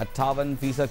58%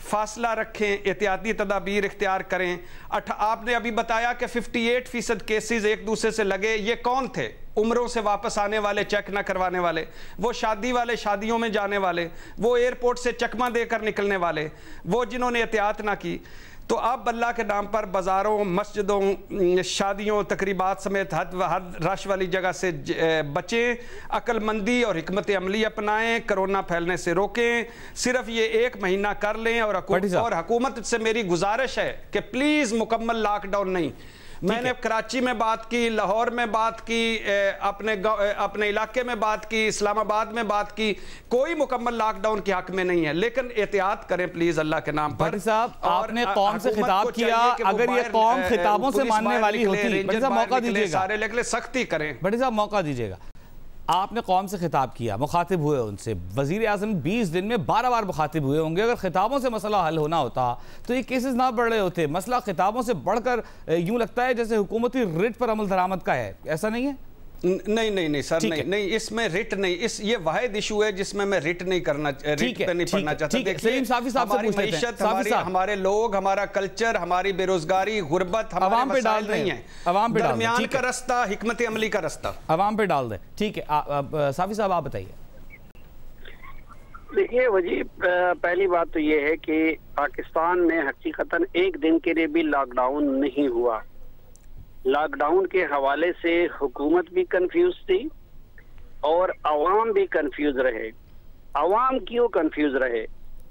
فاصلہ رکھیں, احتیاطی تدابیر اختیار کریں. آپ نے ابھی بتایا کہ 58% کیسز ایک دوسرے سے لگے. یہ کون تھے؟ عمروں سے واپس آنے والے, چیک نہ کروانے والے, وہ شادی والے, شادیوں میں جانے والے, وہ ایئرپورٹ سے چکمہ دے کر نکلنے والے, وہ جنہوں نے احتیاط نہ کی. تو آپ اللہ کے نام پر بازاروں, مسجدوں, شادیوں, تقریبات سمیت حد رش والی جگہ سے بچیں, عقل مندی اور حکمت عملی اپنائیں, کرونا پھیلنے سے روکیں. صرف یہ 1 مہینہ کر لیں. اور حکومت سے میری گزارش ہے کہ پلیز مکمل لاک ڈاؤن نہیں. میں نے کراچی میں بات کی, لاہور میں بات کی, اپنے علاقے میں بات کی, اسلام آباد میں بات کی, کوئی مکمل لاک ڈاؤن کے حق میں نہیں ہے, لیکن احتیاط کریں پلیز اللہ کے نام پر. بھٹی صاحب, آپ نے قوم سے خطاب کیا, اگر یہ قوم خطابوں سے ماننے والی ہوتی, بھٹی صاحب موقع دیجیے گا, سارے لے سختی کریں. بھٹی صاحب موقع دیجیے گا. آپ نے قوم سے خطاب کیا, مخاطب ہوئے ان سے, وزیر اعظم 20 دن میں 12 بار مخاطب ہوئے ہوں گے. اگر خطابوں سے مسئلہ حل ہونا ہوتا تو یہ کیسز نہ بڑھ رہے ہوتے. مسئلہ خطابوں سے بڑھ کر یوں لگتا ہے جیسے حکومتی رٹ پر عمل درآمد کا ہے, ایسا نہیں ہے؟ نہیں سر, نہیں, اس میں رٹ نہیں, یہ واحد ایشو ہے جس میں رٹ نہیں کرنا, رٹ پہ نہیں پڑھنا چاہتا. ہماری معیشت, ہمارے لوگ, ہمارا کلچر, ہماری بے روزگاری, غربت ہمارے مسائل نہیں ہیں. درمیان کا رستہ حکمت عملی کا رستہ عوام پہ ڈال دیں. ٹھیک ہے, صافی صاحب آپ بتائیے. دیکھیے وجیب, پہلی بات تو یہ ہے کہ پاکستان میں حقیقتاً 1 دن کے لیے بھی لاک ڈاؤن نہیں ہوا. لاک ڈاؤن کے حوالے سے حکومت بھی کنفیوز تھی اور عوام بھی کنفیوز رہے. عوام کیوں کنفیوز رہے؟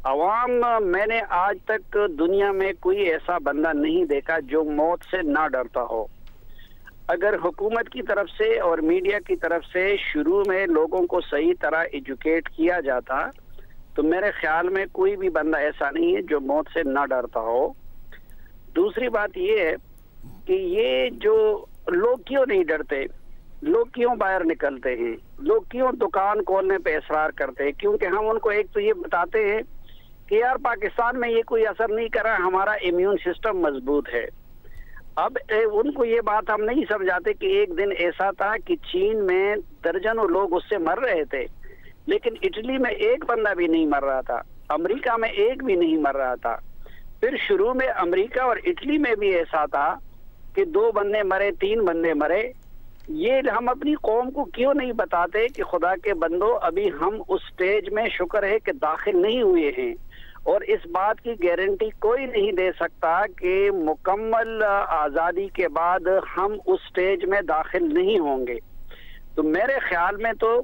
عوام, میں نے آج تک دنیا میں کوئی ایسا بندہ نہیں دیکھا جو موت سے نہ ڈرتا ہو. اگر حکومت کی طرف سے اور میڈیا کی طرف سے شروع میں لوگوں کو صحیح طرح ایجوکیٹ کیا جاتا تو میرے خیال میں کوئی بھی بندہ ایسا نہیں ہے جو موت سے نہ ڈرتا ہو. دوسری بات یہ ہے کہ یہ جو لوگ کیوں نہیں ڈرتے, لوگ کیوں باہر نکلتے ہیں, لوگ کیوں دکان کھولنے پہ اصرار کرتے ہیں؟ کیونکہ ہم ان کو ایک تو یہ بتاتے ہیں کہ یار پاکستان میں یہ کوئی اثر نہیں کر رہا, ہمارا امیون سسٹم مضبوط ہے. اب ان کو یہ بات ہم نہیں سمجھاتے کہ ایک دن ایسا تھا کہ چین میں درجنوں لوگ اس سے مر رہے تھے, لیکن اٹلی میں 1 بندہ بھی نہیں مر رہا تھا, امریکہ میں 1 بھی نہیں مر رہا تھا. پھر شروع میں امریکہ اور اٹلی میں بھی ایسا تھا کہ 2 بندے مرے, 3 بندے مرے. یہ ہم اپنی قوم کو کیوں نہیں بتاتے کہ خدا کے بندو ابھی ہم اس سٹیج میں شکر ہے کہ داخل نہیں ہوئے ہیں, اور اس بات کی گارنٹی کوئی نہیں دے سکتا کہ مکمل آزادی کے بعد ہم اس سٹیج میں داخل نہیں ہوں گے. تو میرے خیال میں تو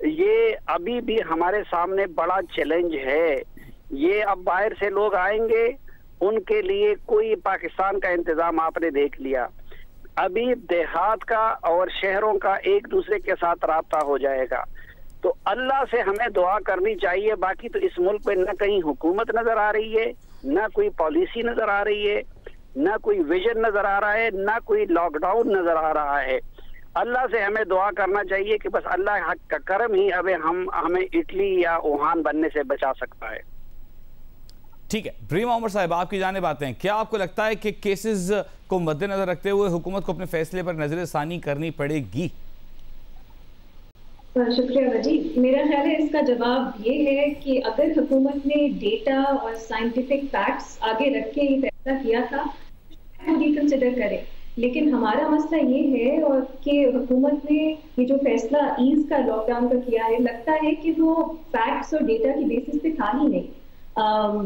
یہ ابھی بھی ہمارے سامنے بڑا چیلنج ہے. یہ اب باہر سے لوگ آئیں گے, ان کے لیے کوئی پاکستان کا انتظام آپ نے دیکھ لیا. ابھی دیہات کا اور شہروں کا ایک دوسرے کے ساتھ رابطہ ہو جائے گا. تو اللہ سے ہمیں دعا کرنی چاہیے. باقی تو اس ملک پہ نہ کہیں حکومت نظر آ رہی ہے, نہ کوئی پالیسی نظر آ رہی ہے, نہ کوئی ویژن نظر آ رہا ہے, نہ کوئی لاک ڈاؤن نظر آ رہا ہے. اللہ سے ہمیں دعا کرنا چاہیے کہ بس اللہ حق کا کرم ہی اب ہمیں اٹلی یا ووہان بننے سے بچا سکتا ہے. ٹھیک ہے, ریما عمر صاحب آپ کی جانب آتے ہیں. کیا آپ کو لگتا ہے کہ کیسز کو مد نظر رکھتے ہوئے حکومت کو اپنے فیصلے پر نظر ثانی کرنی پڑے گی؟ شکریہ وجیب. میرا خیال ہے اس کا جواب یہ ہے کہ اگر حکومت نے ڈیٹا اور سائنٹیفک فیکٹس آگے رکھ کے یہ فیصلہ کیا تھا وہ ریکنسیڈر کرے. لیکن ہمارا مسئلہ یہ ہے اور کہ حکومت نے یہ جو فیصلہ ایز کا لاک ڈاؤن کا کیا ہے, لگتا ہے کہ وہ فیکٹس اور ڈیٹا کی بیسس پہ تھا ہی نہیں.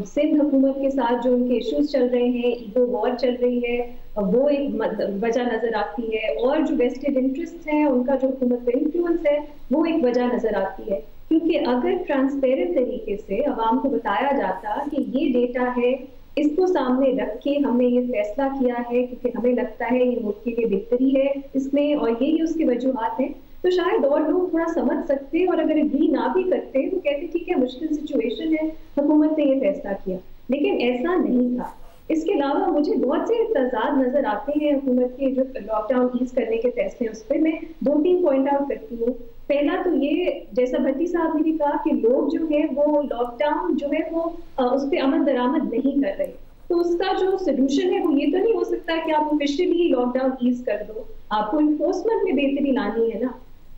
سندھ حکومت کے ساتھ جو ان کے ایشوز چل رہے ہیں, ایگو وار چل رہی ہے, وہ ایک وجہ نظر آتی ہے, اور جو ویسٹڈ انٹرسٹ ہیں ان کا جو حکومت پہ انفلوئنس ہے وہ ایک وجہ نظر آتی ہے. کیونکہ اگر ٹرانسپیرنٹ طریقے سے عوام کو بتایا جاتا کہ یہ ڈیٹا ہے, اس کو سامنے رکھ کے ہم نے یہ فیصلہ کیا ہے کیونکہ ہمیں لگتا ہے یہ ملک کے لیے بہتری ہے اس میں, اور یہی اس کے وجوہات ہیں, تو شاید اور لوگ تھوڑا سمجھ سکتے, اور اگر اگری نہ بھی کرتے تو کہتے ٹھیک ہے مشکل سچویشن ہے, حکومت نے یہ فیصلہ کیا. لیکن ایسا نہیں تھا. اس کے علاوہ مجھے بہت سے تضاد نظر آتے ہیں حکومت کے جو لاک ڈاؤن ایز کرنے کے فیصلے, اس پہ میں 2-3 پوائنٹ آؤٹ کرتی ہوں. پہلا تو یہ, جیسا بھٹی صاحب نے بھی کہا کہ لوگ جو ہیں وہ لاک ڈاؤن جو ہے وہ اس پہ عمل درآمد نہیں کر رہے. تو اس کا جو سولوشن ہے وہ یہ تو نہیں ہو سکتا کہ آپ آفیشلی لاک ڈاؤن ایز کر دو, آپ کو انفورسمنٹ میں بہتری لانی ہے نا.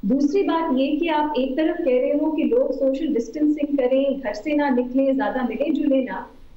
دوسری بات یہ کہ آپ ایک طرف کہہ رہے ہو کہ لوگ سوشل ڈسٹینسنگ کریں, گھر سے نہ نکلیں, زیادہ ملے جلے نہ,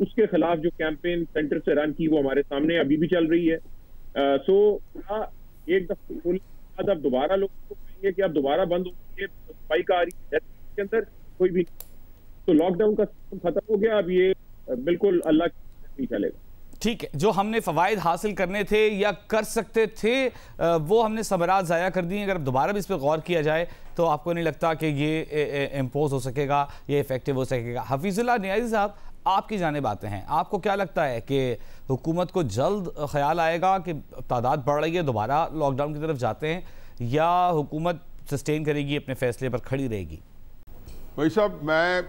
اس کے خلاف جو کیمپین سینٹر سے رن کی وہ ہمارے سامنے ابھی بھی چل رہی ہے. سو ایک دفعہ کھولنے کے بعد اب دوبارہ لوگوں کو کہیں گے کہ اب دوبارہ بند ہو گئے, اسپائک آ رہی ہے کے اندر کوئی بھی, تو لاک ڈاؤن کا سسٹم ختم ہو گیا, اب یہ بالکل اللہ کی نہیں چلے گا. ٹھیک ہے, جو ہم نے فوائد حاصل کرنے تھے یا کر سکتے تھے وہ ہم نے ثمرات ضائع کر دی ہیں. اگر اب دوبارہ بھی اس پہ غور کیا جائے تو آپ کو نہیں لگتا کہ یہ امپوز ہو سکے گا, یہ ایفیکٹیو ہو سکے گا؟ حفیظ اللہ نیازی صاحب, آپ کی جانب آتے ہیں. آپ کو کیا لگتا ہے کہ حکومت کو جلد خیال آئے گا کہ تعداد بڑھ رہی ہے, دوبارہ لاک ڈاؤن کی طرف جاتے ہیں, یا حکومت سسٹین کرے گی, اپنے فیصلے پر کھڑی رہے گی؟ بھائی صاحب, میں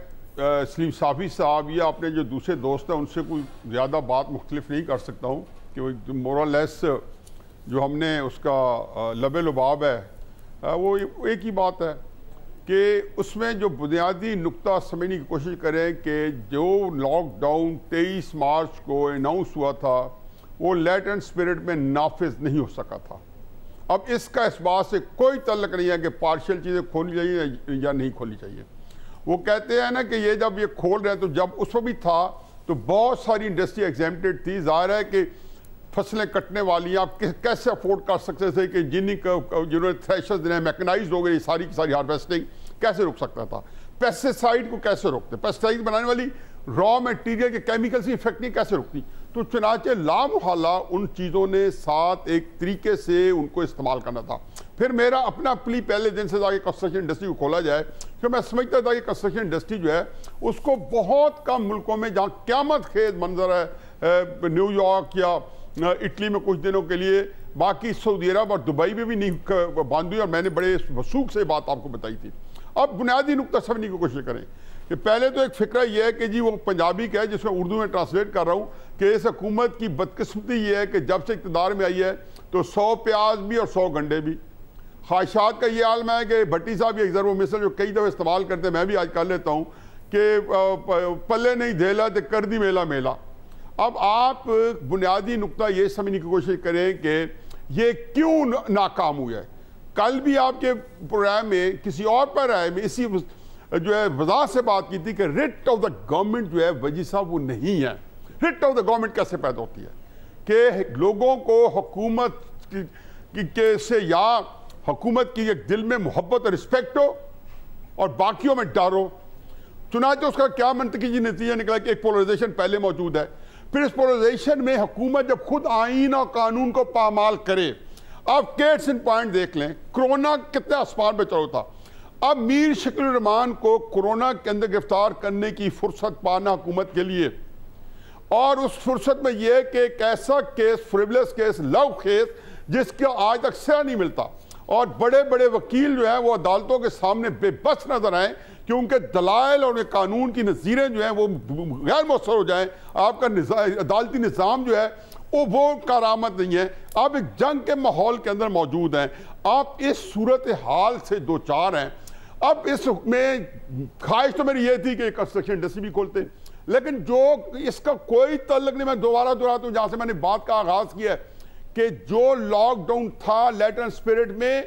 سلیم صافی صاحب یا اپنے جو دوسرے دوست ہیں ان سے کوئی زیادہ بات مختلف نہیں کر سکتا ہوں کہ مور لیس جو ہم نے اس کا لب لباب ہے وہ ایک ہی بات ہے کہ اس میں جو بنیادی نقطہ سمجھنے کی کوشش کریں کہ جو لاک ڈاؤن 23 مارچ کو اناؤنس ہوا تھا وہ لیٹ اینڈ اسپرٹ میں نافذ نہیں ہو سکا تھا. اب اس کا اس بات سے کوئی تعلق نہیں ہے کہ پارشل چیزیں کھولنی چاہیے یا نہیں کھولنی چاہیے. وہ کہتے ہیں نا کہ یہ جب یہ کھول رہے ہیں, تو جب اس وقت بھی تھا تو بہت ساری انڈسٹری ایگزیمپٹڈ تھی. ظاہر ہے کہ فصلیں کٹنے والی آپ کیسے افورڈ کر سکتے تھے کہ جنہوں نے تھریشرز نے میکنائزڈ ہو گئی ساری کی ساری ہارویسٹنگ کیسے روک سکتا تھا؟ پیسٹیسائڈ کو کیسے روکتے؟ پیسٹیسائڈ بنانے والی را میٹیریل کے کیمیکل سے افیکٹ نہیں کیسے روکتی؟ تو چنانچہ لامحالہ ان چیزوں نے ساتھ ایک طریقے سے ان کو استعمال کرنا تھا. پھر میرا اپنا پلی پہلے دن سے تھا کہ کنسٹرکشن انڈسٹری کو کھولا جائے, کیونکہ میں سمجھتا تھا کہ کنسٹرکشن انڈسٹری جو ہے اس کو بہت کم ملکوں میں جہاں قیامت خیز منظر ہے, نیو یارک یا اٹلی میں کچھ دنوں کے لیے, باقی سعودی عرب اور دبئی میں بھی نہیں بند ہوئی, اور میں نے بڑے وثوق سے بات آپ کو بتائی تھی. اب بنیادی نقطہ سمجھنے کی کوشش کریں کہ پہلے تو ایک فکرہ یہ ہے کہ جی وہ پنجابی کا ہے جس میں اردو میں ٹرانسلیٹ کر رہا ہوں کہ اس حکومت کی بدقسمتی یہ ہے کہ جب سے اقتدار میں آئی ہے تو 100 پیاز بھی اور 100 گنڈے بھی. خواہشات کا یہ عالم ہے کہ بھٹی صاحب ایک ضرور مثل جو کئی دفعہ استعمال کرتے ہیں, میں بھی آج کر لیتا ہوں کہ پلے نہیں دھیلا تو کر دی میلا میلا. اب آپ بنیادی نقطہ یہ سمجھنے کی کوشش کریں کہ یہ کیوں ناکام ہوا ہے. کل بھی آپ کے پروگرام میں کسی اور پر رائے میں اسی جو ہے وضاحت سے بات کی تھی کہ ریٹ آف دا گورنمنٹ جو ہے وجی صاحب وہ نہیں ہے. ریٹ آف دا گورنمنٹ کیسے پیدا ہوتی ہے کہ لوگوں کو حکومت کے سے یا حکومت کی ایک دل میں محبت اور رسپیکٹ ہو اور باقیوں میں ڈر ہو. چنانچہ اس کا کیا منطقی نتیجہ نکلا کہ ایک پولرائزیشن پہلے موجود ہے, پھر اس پولرائزیشن میں حکومت جب خود آئین اور قانون کو پامال کرے. اب کیٹس ان پوائنٹ دیکھ لیں, کرونا کتنے آسمان پہ چڑھا تھا. اب میر شکیل الرحمان کو کرونا کے اندر گرفتار کرنے کی فرصت پانا حکومت کے لیے, اور اس فرصت میں یہ کہ ایک ایسا کیس, فریولس کیس, لو کیس جس کا آج تک سزا نہیں ملتا, اور بڑے بڑے وکیل جو ہیں وہ عدالتوں کے سامنے بے بس نظر آئیں کہ ان کے دلائل اور قانون کی نظیریں جو ہیں وہ غیر مؤثر ہو جائیں. آپ کا عدالتی نظام جو ہے وہ کارآمد نہیں ہے. آپ ایک جنگ کے ماحول کے اندر موجود ہیں, آپ اس صورتحال سے دوچار ہیں. اب اس میں خواہش تو میری یہ تھی کہ کنسٹرکشن انڈسٹری بھی کھولتے, لیکن جو اس کا کوئی تعلق نہیں. میں دوبارہ دہراتا ہوں جہاں سے میں نے بات کا آغاز کیا ہے کہ جو لاک ڈاؤن تھا لیٹ اینڈ اسپرٹ میں,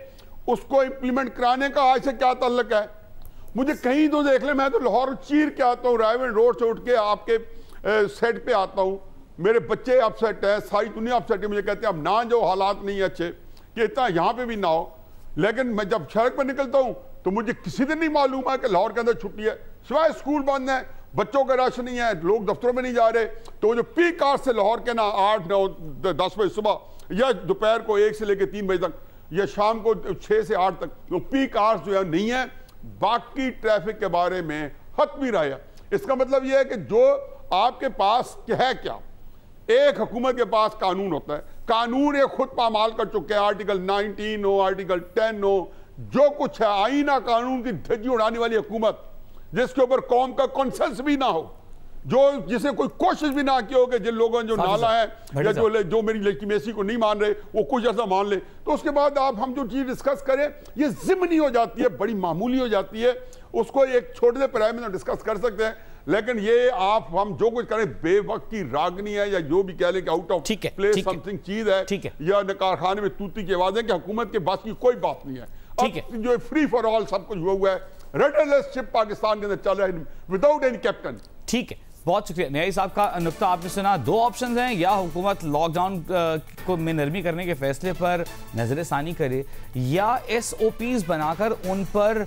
اس کو امپلیمنٹ کرانے کا آج سے کیا تعلق ہے؟ مجھے کہیں تو دیکھ لیں, میں تو لاہور چیر کے آتا ہوں, رائے روڈ سے اٹھ کے آپ کے سیٹ پہ آتا ہوں, میرے بچے اپ سیٹ ہیں, ساری دنیا اپ سیٹ ہے, مجھے کہتے ہیں اب نہ جو حالات نہیں ہیں اچھے کہ اتنا یہاں پہ بھی نہ ہو. لیکن میں جب سڑک پہ نکلتا ہوں تو مجھے کسی دن نہیں معلوم ہے کہ لاہور کے اندر چھٹی ہے, سوائے اسکول بند ہیں, بچوں کا رش نہیں ہے, لوگ دفتروں میں نہیں جا رہے. تو جو پیک آور سے لاہور کے نا 8, 9, 10 بجے صبح یا دوپہر کو 1 سے لے کے 3 بجے تک یا شام کو 6 سے 8 تک, تو پیک آورز جو ہے نہیں ہے. باقی ٹریفک کے بارے میں حتمی رائے ہے. اس کا مطلب یہ ہے کہ جو آپ کے پاس ہے کیا, ایک حکومت کے پاس قانون ہوتا ہے, قانون یہ خود پامال کر چکے ہیں, آرٹیکل 19 ہو, آرٹیکل 10 ہو, جو کچھ ہے آئینہ قانون کی دھجی اڑانے والی حکومت جس کے اوپر قوم کا کنسنس بھی نہ ہو, جسے کوئی کوشش بھی نہ کی ہو کہ جن لوگوں جو نالا ہے یا جو میری لیجیٹمیسی کو نہیں مان رہے وہ کچھ ایسا مان لے, تو اس کے بعد آپ ہم جو چیز ڈسکس کریں یہ ضمنی ہو جاتی ہے, بڑی معمولی ہو جاتی ہے. اس کو ایک چھوٹے سے پیرامے میں ڈسکس کر سکتے ہیں, لیکن یہ آپ ہم جو کچھ کریں بے وقت کی راگنی ہے یا جو بھی کہہ لیں کہ آؤٹ آف پلیس سمتھنگ چیز ہے یا کارخانے میں توتی کی آوازیں, کہ حکومت کے بس کی کوئی بات نہیں ہے. اب جو فری فار آل سب کچھ ہوا ہے, ریڈرلیس شپ پاکستان کے اندر چل رہا ہے وداؤٹ اینی کیپٹن. ٹھیک ہے, بہت شکریہ نیائی صاحب کا نقطہ آپ نے سنا. دو آپشنز ہیں, یا حکومت لاک ڈاؤن کو میں نرمی کرنے کے فیصلے پر نظر ثانی کرے, یا SOPs بنا کر ان پر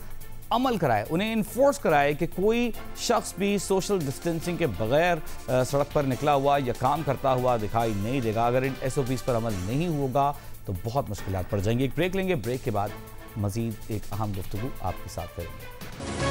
عمل کرائے, انہیں انفورس کرائے کہ کوئی شخص بھی سوشل ڈسٹینسنگ کے بغیر سڑک پر نکلا ہوا یا کام کرتا ہوا دکھائی نہیں دے گا. اگر ان SOPs پر عمل نہیں ہوگا تو بہت مشکلات پڑ جائیں گی. ایک بریک لیں گے, بریک کے بعد مزید ایک اہم گفتگو آپ کے ساتھ کریں گے.